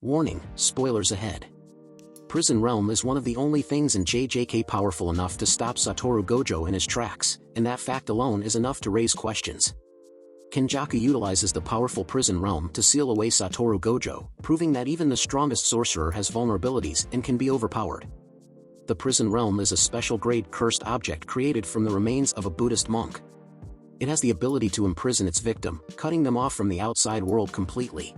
Warning, spoilers ahead. Prison Realm is one of the only things in JJK powerful enough to stop Satoru Gojo in his tracks, and that fact alone is enough to raise questions. Kenjaku utilizes the powerful Prison Realm to seal away Satoru Gojo, proving that even the strongest sorcerer has vulnerabilities and can be overpowered. The Prison Realm is a special-grade cursed object created from the remains of a Buddhist monk. It has the ability to imprison its victim, cutting them off from the outside world completely.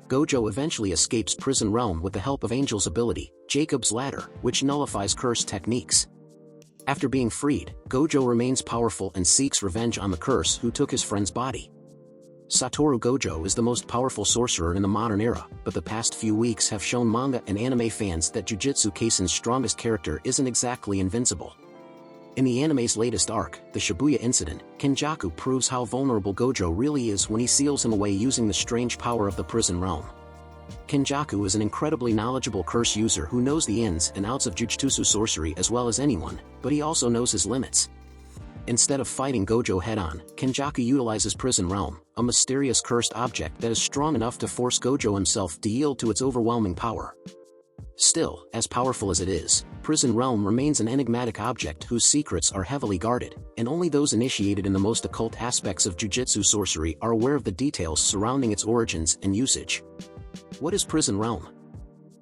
Gojo eventually escapes Prison Realm with the help of Angel's ability, Jacob's Ladder, which nullifies curse techniques. After being freed, Gojo remains powerful and seeks revenge on the curse who took his friend's body. Satoru Gojo is the most powerful sorcerer in the modern era, but the past few weeks have shown manga and anime fans that Jujutsu Kaisen's strongest character isn't exactly invincible. In the anime's latest arc, the Shibuya incident, Kenjaku proves how vulnerable Gojo really is when he seals him away using the strange power of the Prison Realm. Kenjaku is an incredibly knowledgeable curse user who knows the ins and outs of Jujutsu sorcery as well as anyone, but he also knows his limits. Instead of fighting Gojo head-on, Kenjaku utilizes Prison Realm, a mysterious cursed object that is strong enough to force Gojo himself to yield to its overwhelming power. Still, as powerful as it is, Prison Realm remains an enigmatic object whose secrets are heavily guarded, and only those initiated in the most occult aspects of Jujutsu sorcery are aware of the details surrounding its origins and usage. What is Prison Realm?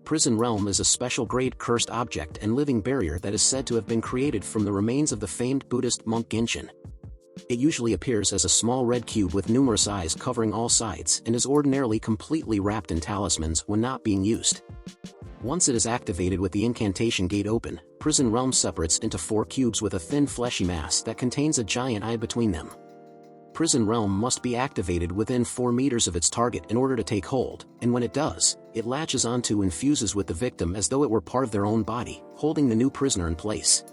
Prison Realm is a special-grade cursed object and living barrier that is said to have been created from the remains of the famed Buddhist monk Genshin. It usually appears as a small red cube with numerous eyes covering all sides and is ordinarily completely wrapped in talismans when not being used. Once it is activated with the incantation gate open, Prison Realm separates into 4 cubes with a thin fleshy mass that contains a giant eye between them. Prison Realm must be activated within 4 meters of its target in order to take hold, and when it does, it latches onto and fuses with the victim as though it were part of their own body, holding the new prisoner in place.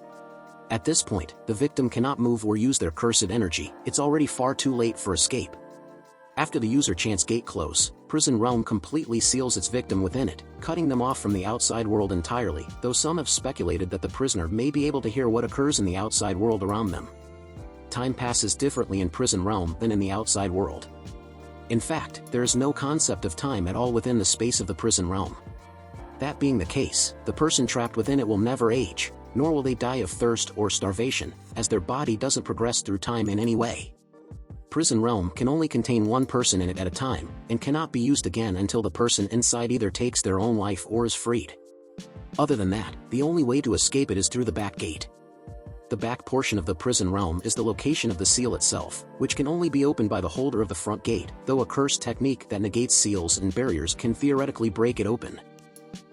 At this point, the victim cannot move or use their cursed energy, it's already far too late for escape. After the user chants gate close, Prison Realm completely seals its victim within it, cutting them off from the outside world entirely, though some have speculated that the prisoner may be able to hear what occurs in the outside world around them. Time passes differently in Prison Realm than in the outside world. In fact, there is no concept of time at all within the space of the Prison Realm. That being the case, the person trapped within it will never age, nor will they die of thirst or starvation, as their body doesn't progress through time in any way. Prison Realm can only contain one person in it at a time, and cannot be used again until the person inside either takes their own life or is freed. Other than that, the only way to escape it is through the back gate. The back portion of the Prison Realm is the location of the seal itself, which can only be opened by the holder of the front gate, though a curse technique that negates seals and barriers can theoretically break it open.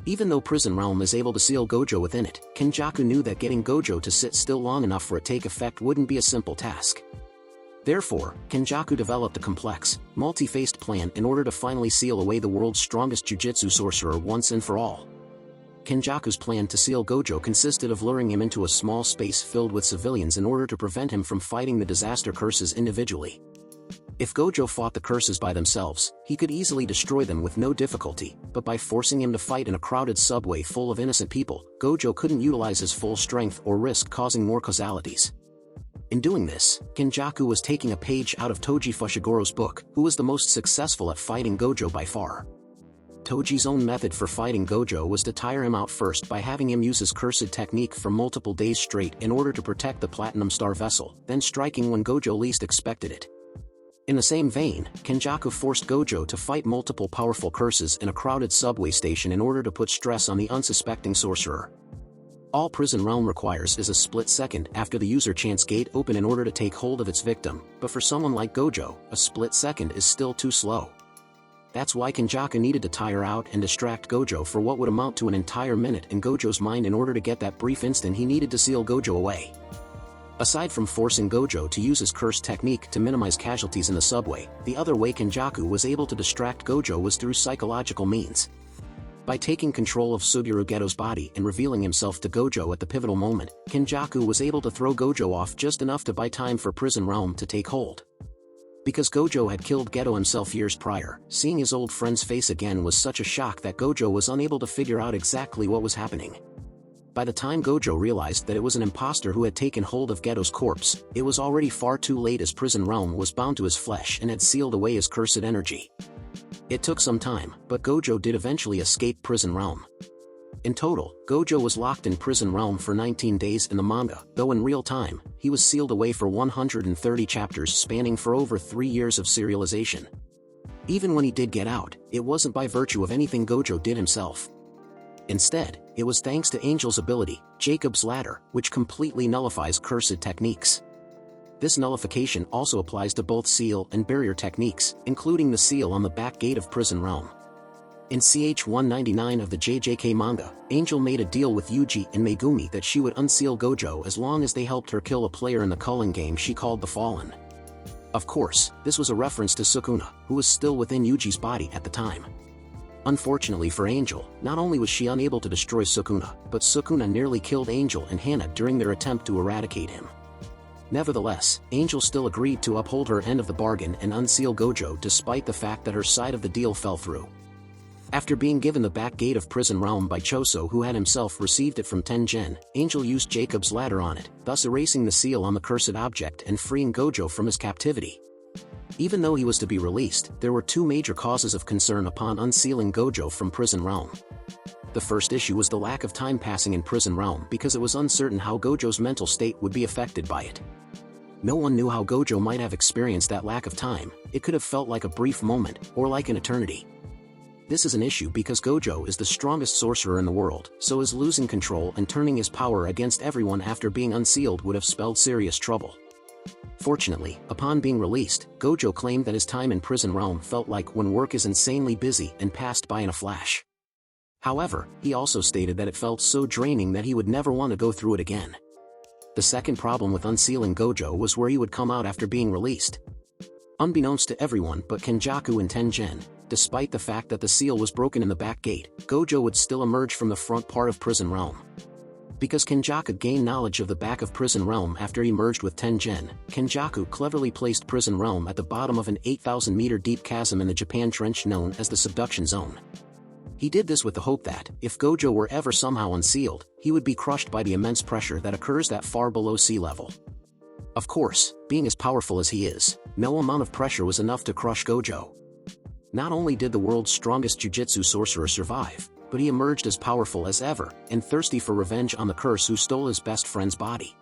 Even though Prison Realm is able to seal Gojo within it, Kenjaku knew that getting Gojo to sit still long enough for it to take effect wouldn't be a simple task. Therefore, Kenjaku developed a complex, multi-faced plan in order to finally seal away the world's strongest Jujutsu sorcerer once and for all. Kenjaku's plan to seal Gojo consisted of luring him into a small space filled with civilians in order to prevent him from fighting the disaster curses individually. If Gojo fought the curses by themselves, he could easily destroy them with no difficulty, but by forcing him to fight in a crowded subway full of innocent people, Gojo couldn't utilize his full strength or risk causing more causalities. In doing this, Kenjaku was taking a page out of Toji Fushigoro's book, who was the most successful at fighting Gojo by far. Toji's own method for fighting Gojo was to tire him out first by having him use his cursed technique for multiple days straight in order to protect the Platinum Star vessel, then striking when Gojo least expected it. In the same vein, Kenjaku forced Gojo to fight multiple powerful curses in a crowded subway station in order to put stress on the unsuspecting sorcerer. All Prison Realm requires is a split second after the user chants gate open in order to take hold of its victim, but for someone like Gojo, a split second is still too slow. That's why Kenjaku needed to tire out and distract Gojo for what would amount to an entire minute in Gojo's mind in order to get that brief instant he needed to seal Gojo away. Aside from forcing Gojo to use his curse technique to minimize casualties in the subway, the other way Kenjaku was able to distract Gojo was through psychological means. By taking control of Suguru Geto's body and revealing himself to Gojo at the pivotal moment, Kenjaku was able to throw Gojo off just enough to buy time for Prison Realm to take hold. Because Gojo had killed Geto himself years prior, seeing his old friend's face again was such a shock that Gojo was unable to figure out exactly what was happening. By the time Gojo realized that it was an imposter who had taken hold of Geto's corpse, it was already far too late as Prison Realm was bound to his flesh and had sealed away his cursed energy. It took some time, but Gojo did eventually escape Prison Realm. In total, Gojo was locked in Prison Realm for 19 days in the manga, though in real time, he was sealed away for 130 chapters spanning for over 3 years of serialization. Even when he did get out, it wasn't by virtue of anything Gojo did himself. Instead, it was thanks to Angel's ability, Jacob's Ladder, which completely nullifies cursed techniques. This nullification also applies to both seal and barrier techniques, including the seal on the back gate of Prison Realm. In CH 199 of the JJK manga, Angel made a deal with Yuji and Megumi that she would unseal Gojo as long as they helped her kill a player in the culling game she called the Fallen. Of course, this was a reference to Sukuna, who was still within Yuji's body at the time. Unfortunately for Angel, not only was she unable to destroy Sukuna, but Sukuna nearly killed Angel and Hana during their attempt to eradicate him. Nevertheless, Angel still agreed to uphold her end of the bargain and unseal Gojo despite the fact that her side of the deal fell through. After being given the back gate of Prison Realm by Choso, who had himself received it from Tengen, Angel used Jacob's Ladder on it, thus erasing the seal on the cursed object and freeing Gojo from his captivity. Even though he was to be released, there were two major causes of concern upon unsealing Gojo from Prison Realm. The first issue was the lack of time passing in Prison Realm because it was uncertain how Gojo's mental state would be affected by it. No one knew how Gojo might have experienced that lack of time. It could have felt like a brief moment, or like an eternity. This is an issue because Gojo is the strongest sorcerer in the world, so his losing control and turning his power against everyone after being unsealed would have spelled serious trouble. Fortunately, upon being released, Gojo claimed that his time in Prison Realm felt like when work is insanely busy and passed by in a flash. However, he also stated that it felt so draining that he would never want to go through it again. The second problem with unsealing Gojo was where he would come out after being released. Unbeknownst to everyone but Kenjaku and Tengen, despite the fact that the seal was broken in the back gate, Gojo would still emerge from the front part of Prison Realm. Because Kenjaku gained knowledge of the back of Prison Realm after he merged with Tengen, Kenjaku cleverly placed Prison Realm at the bottom of an 8,000-meter deep chasm in the Japan Trench known as the Subduction Zone. He did this with the hope that, if Gojo were ever somehow unsealed, he would be crushed by the immense pressure that occurs that far below sea level. Of course, being as powerful as he is, no amount of pressure was enough to crush Gojo. Not only did the world's strongest jujitsu sorcerer survive, but he emerged as powerful as ever, and thirsty for revenge on the curse who stole his best friend's body.